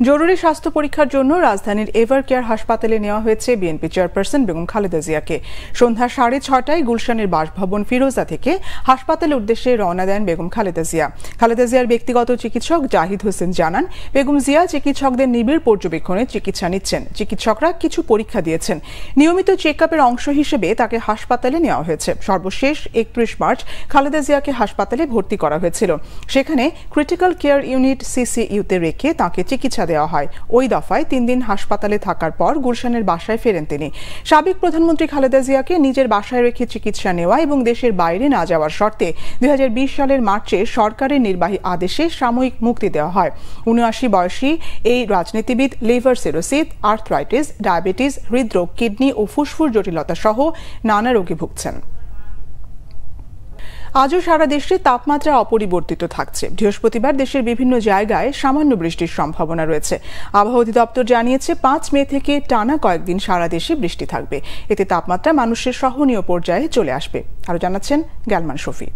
জরুরি স্বাস্থ্য পরীক্ষার জন্য রাজধানীর এভার কেয়ার হাসপাতালে নেওয়া হয়েছে বিএনপি চেয়ারপারসন বেগম খালেদা জিয়াকে। সন্ধ্যা 6:30টায় গুলশানের বাসভবন ফিরোজা থেকে হাসপাতালের উদ্দেশ্যে রওনা দেন বেগম খালেদা জিয়া। খালেদা জিয়ার ব্যক্তিগত চিকিৎসক জাহিদ হোসেন জানান, বেগম জিয়া চিকিৎসকদের নিবিড় পর্যবেক্ষণে চিকিৎসা নিচ্ছেন। চিকিৎসকরা কিছু পরীক্ষা দিয়েছেন। নিয়মিত চেকআপের অংশ হিসেবে তাকে হাসপাতালে নেওয়া হয়েছে। সর্বশেষ 31 মার্চ খালেদা জিয়াকে হাসপাতালে ভর্তি করা হয়েছিল। সেখানে ক্রিটিক্যাল কেয়ার ইউনিট সিসিইউতে রেখে তাকে চিকিৎসা দেওয়া হয়। ওই দফায় 3 দিন হাসপাতালে থাকার পর গুলশানের বাসায় ফেরেন তিনি। সাবেক প্রধানমন্ত্রী খালেদা জিয়াকে নিজের বাসায় রেখে চিকিৎসা নেওয়া এবং দেশের বাইরে না যাওয়ার শর্তে 2020 সালের মার্চে সরকারের নির্বাহী আদেশে সাময়িক মুক্তি দেওয়া হয়। 79 বয়সী এই রাজনীতিবিদ লিভার সিরোসিস, আর্থ্রাইটিস, ডায়াবেটিস, হৃদরোগ, কিডনি ও ফুসফুস জটিলতা সহ নানা রোগে ভুগছেন। আজও সারা দেশে তাপমাত্রা অপরিবর্তিত থাকছে। বৃহস্পতিবার দেশের বিভিন্ন জায়গায় সামান্য বৃষ্টির সম্ভাবনা রয়েছে। আবহাওয়া অধিদপ্তর জানিয়েছে 5 মে থেকে টানা কয়েকদিন সারা দেশে বৃষ্টি থাকবে। এতে তাপমাত্রা মানুষের সহনীয় পর্যায়ে চলে আসবে। আরো জানাচ্ছেন গ্যালমান শফি।